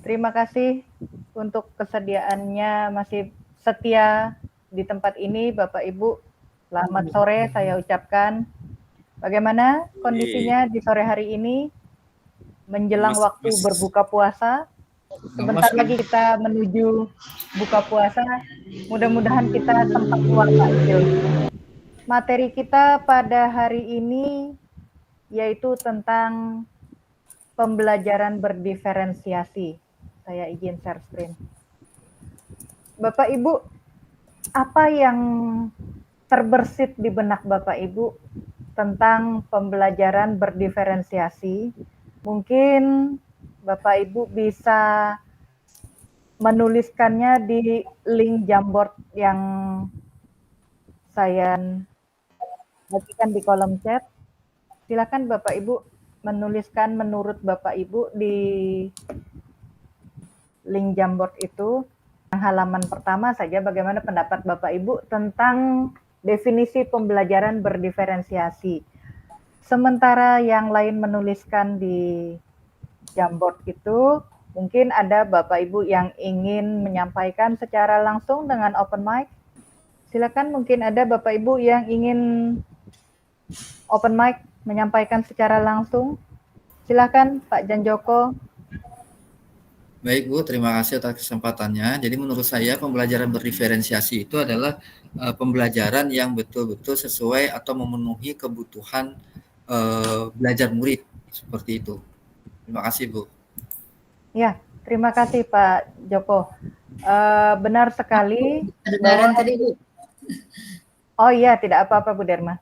Terima kasih untuk kesediaannya masih setia di tempat ini, Bapak Ibu. Selamat sore saya ucapkan. Bagaimana kondisinya di sore hari ini menjelang waktu berbuka puasa? Sebentar lagi kita menuju buka puasa. Mudah-mudahan kita sempat keluar takjil. Materi kita pada hari ini yaitu tentang pembelajaran berdiferensiasi. Saya izin share screen. Bapak Ibu, apa yang terbersit di benak Bapak Ibu tentang pembelajaran berdiferensiasi? Mungkin Bapak Ibu bisa menuliskannya di link Jamboard yang saya bagikan di kolom chat. Silakan Bapak Ibu menuliskan menurut Bapak Ibu di link Jamboard itu. Halaman pertama saja, bagaimana pendapat Bapak Ibu tentang definisi pembelajaran berdiferensiasi. Sementara yang lain menuliskan di Jamboard itu, mungkin ada Bapak Ibu yang ingin menyampaikan secara langsung dengan open mic. Silakan, mungkin ada Bapak Ibu yang ingin open mic menyampaikan secara langsung. Silakan Pak Janjoko. Baik Bu, terima kasih atas kesempatannya. Jadi menurut saya pembelajaran berdiferensiasi itu adalah pembelajaran yang betul-betul sesuai atau memenuhi kebutuhan belajar murid, seperti itu. Terima kasih Bu. Ya, terima kasih Pak Joko. Benar sekali. Kedengaran tadi Bu. Oh iya, tidak apa-apa Bu Derma.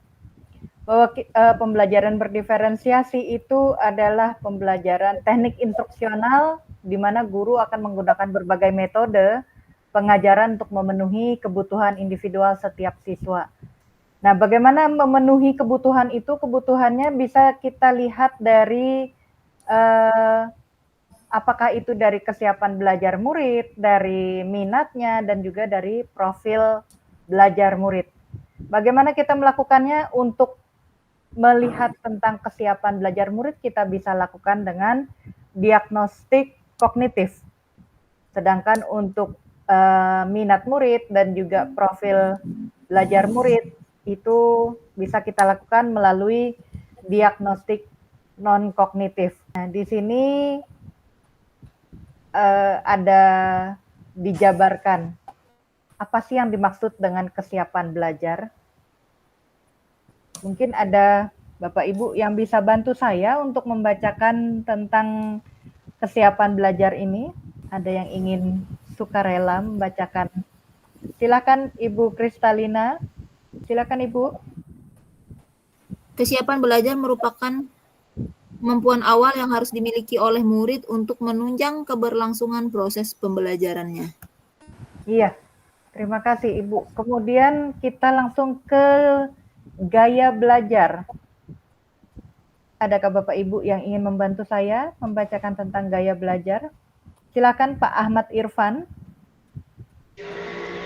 Bahwa pembelajaran berdiferensiasi itu adalah pembelajaran teknik instruksional di mana guru akan menggunakan berbagai metode pengajaran untuk memenuhi kebutuhan individual setiap siswa. Nah, bagaimana memenuhi kebutuhan itu? Kebutuhannya bisa kita lihat dari apakah itu dari kesiapan belajar murid, dari minatnya, dan juga dari profil belajar murid. Bagaimana kita melakukannya? Untuk melihat tentang kesiapan belajar murid, kita bisa lakukan dengan diagnostik kognitif. Sedangkan untuk minat murid dan juga profil belajar murid itu bisa kita lakukan melalui diagnostik non-kognitif. Nah, di sini ada dijabarkan apa sih yang dimaksud dengan kesiapan belajar. Mungkin ada Bapak Ibu yang bisa bantu saya untuk membacakan tentang kesiapan belajar ini. Ada yang ingin sukarela membacakan. Silakan Ibu Kristalina. Silakan Ibu. Kesiapan belajar merupakan kemampuan awal yang harus dimiliki oleh murid untuk menunjang keberlangsungan proses pembelajarannya. Iya, terima kasih Ibu. Kemudian kita langsung ke gaya belajar. Adakah Bapak Ibu yang ingin membantu saya membacakan tentang gaya belajar? Silakan Pak Ahmad Irfan.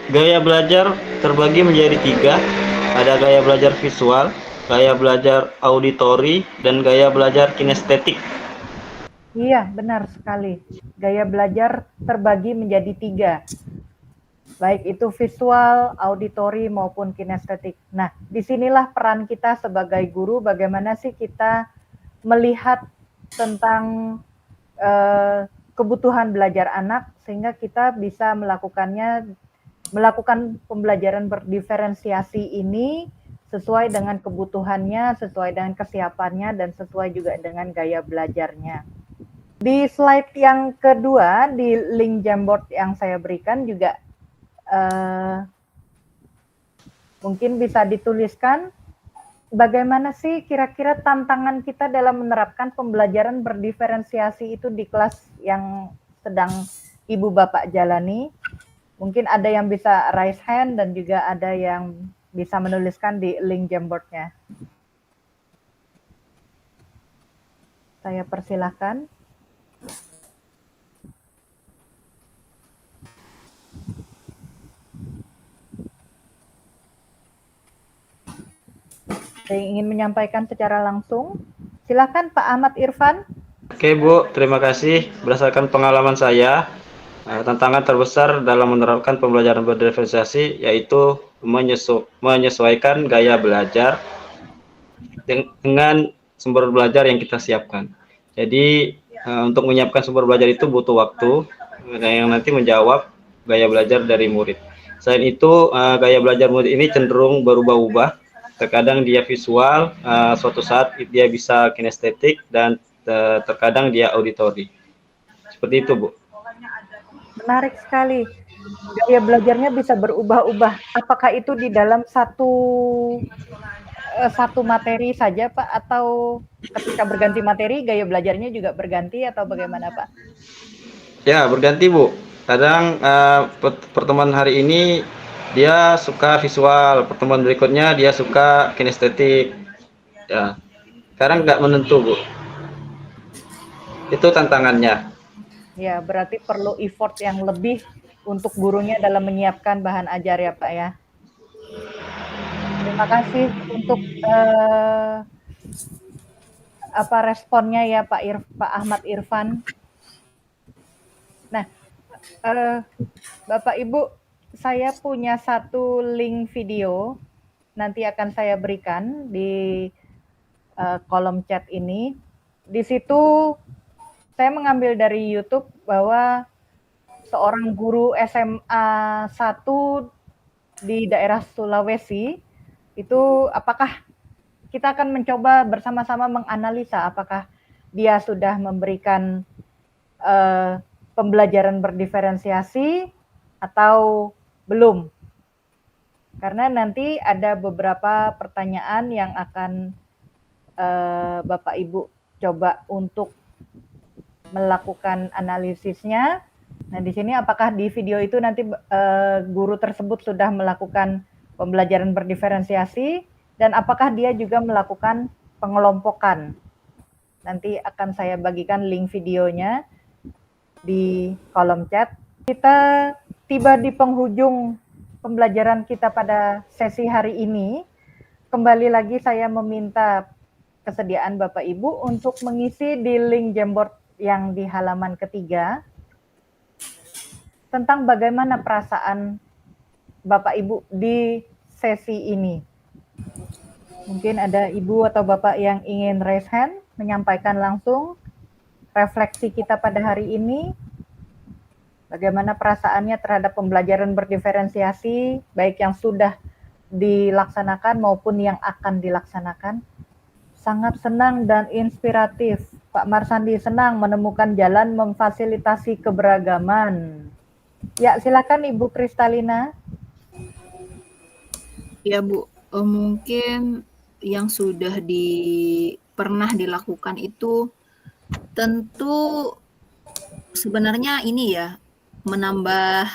Gaya belajar terbagi menjadi 3. Ada gaya belajar visual, gaya belajar auditori, dan gaya belajar kinestetik. Iya, benar sekali. Gaya belajar terbagi menjadi 3. Baik itu visual, auditori, maupun kinestetik. Nah, disinilah peran kita sebagai guru, bagaimana sih kita melihat tentang kebutuhan belajar anak, sehingga kita bisa melakukan pembelajaran berdiferensiasi ini sesuai dengan kebutuhannya, sesuai dengan kesiapannya, dan sesuai juga dengan gaya belajarnya. Di slide yang kedua, di link Jamboard yang saya berikan juga mungkin bisa dituliskan bagaimana sih kira-kira tantangan kita dalam menerapkan pembelajaran berdiferensiasi itu di kelas yang sedang Ibu Bapak jalani. Mungkin ada yang bisa raise hand dan juga ada yang bisa menuliskan di link Jamboard-nya. Saya persilahkan. Saya ingin menyampaikan secara langsung. Silakan Pak Ahmad Irfan. Oke Bu, terima kasih. Berdasarkan pengalaman saya, tantangan terbesar dalam menerapkan pembelajaran berdiferensiasi yaitu menyesuaikan gaya belajar dengan sumber belajar yang kita siapkan. Jadi untuk menyiapkan sumber belajar itu butuh waktu yang nanti menjawab gaya belajar dari murid. Selain itu, gaya belajar murid ini cenderung berubah-ubah. Terkadang dia visual, suatu saat dia bisa kinestetik, dan terkadang dia auditori. Seperti itu, Bu. Menarik sekali. Gaya belajarnya bisa berubah-ubah. Apakah itu di dalam satu materi saja, Pak? Atau ketika berganti materi, gaya belajarnya juga berganti atau bagaimana, Pak? Ya, berganti, Bu. Kadang pertemuan hari ini dia suka visual, pertemuan berikutnya dia suka kinestetik. Ya, sekarang nggak menentu, Bu. Itu tantangannya. Ya, berarti perlu effort yang lebih untuk gurunya dalam menyiapkan bahan ajar ya, Pak ya. Terima kasih untuk responnya ya Pak Ahmad Irfan. Nah, Bapak Ibu, saya punya satu link video, nanti akan saya berikan di kolom chat ini. Di situ saya mengambil dari YouTube bahwa seorang guru SMA 1 di daerah Sulawesi itu, apakah kita akan mencoba bersama-sama menganalisa apakah dia sudah memberikan pembelajaran berdiferensiasi atau belum. Karena nanti ada beberapa pertanyaan yang akan Bapak Ibu coba untuk melakukan analisisnya. Nah, di sini apakah di video itu nanti guru tersebut sudah melakukan pembelajaran berdiferensiasi dan apakah dia juga melakukan pengelompokan. Nanti akan saya bagikan link videonya di kolom chat. Kita tiba di penghujung pembelajaran kita pada sesi hari ini. Kembali lagi saya meminta kesediaan Bapak Ibu untuk mengisi di link Jamboard yang di halaman ketiga tentang bagaimana perasaan Bapak Ibu di sesi ini. Mungkin ada Ibu atau Bapak yang ingin raise hand, menyampaikan langsung refleksi kita pada hari ini. Bagaimana perasaannya terhadap pembelajaran berdiferensiasi, baik yang sudah dilaksanakan maupun yang akan dilaksanakan. Sangat senang dan inspiratif. Pak Marsandi senang menemukan jalan memfasilitasi keberagaman. Ya, silakan Ibu Kristalina. Ya Bu, mungkin yang sudah pernah dilakukan itu tentu sebenarnya ini ya menambah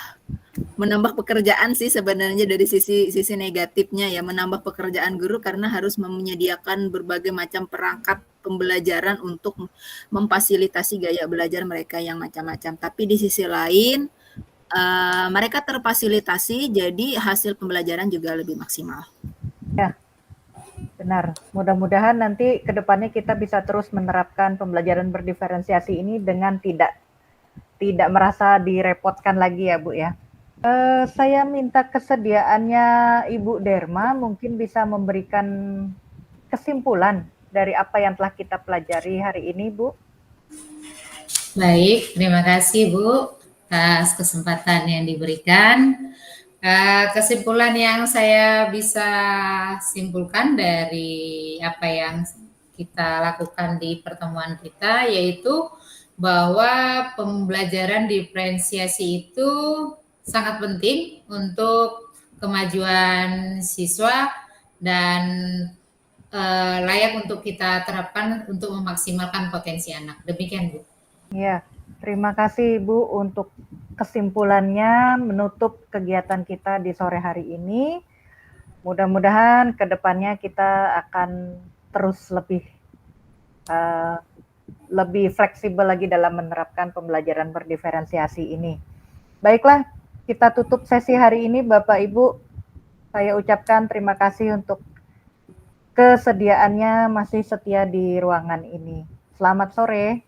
pekerjaan sih sebenarnya dari sisi negatifnya ya, menambah pekerjaan guru karena harus menyediakan berbagai macam perangkat pembelajaran untuk memfasilitasi gaya belajar mereka yang macam-macam. Tapi di sisi lain mereka terfasilitasi, jadi hasil pembelajaran juga lebih maksimal. Ya, benar. Mudah-mudahan nanti ke depannya kita bisa terus menerapkan pembelajaran berdiferensiasi ini dengan tidak merasa direpotkan lagi ya Bu ya. Saya minta kesediaannya Ibu Derma mungkin bisa memberikan kesimpulan dari apa yang telah kita pelajari hari ini, Bu. Baik, terima kasih Bu atas kesempatan yang diberikan. Kesimpulan yang saya bisa simpulkan dari apa yang kita lakukan di pertemuan kita yaitu bahwa pembelajaran diferensiasi itu sangat penting untuk kemajuan siswa dan layak untuk kita terapkan untuk memaksimalkan potensi anak. Demikian Bu. Ya, terima kasih Bu untuk kesimpulannya menutup kegiatan kita di sore hari ini. Mudah-mudahan ke depannya kita akan terus lebih fleksibel lagi dalam menerapkan pembelajaran berdiferensiasi ini. Baiklah, kita tutup sesi hari ini Bapak Ibu. Saya ucapkan terima kasih untuk kesediaannya masih setia di ruangan ini. Selamat sore.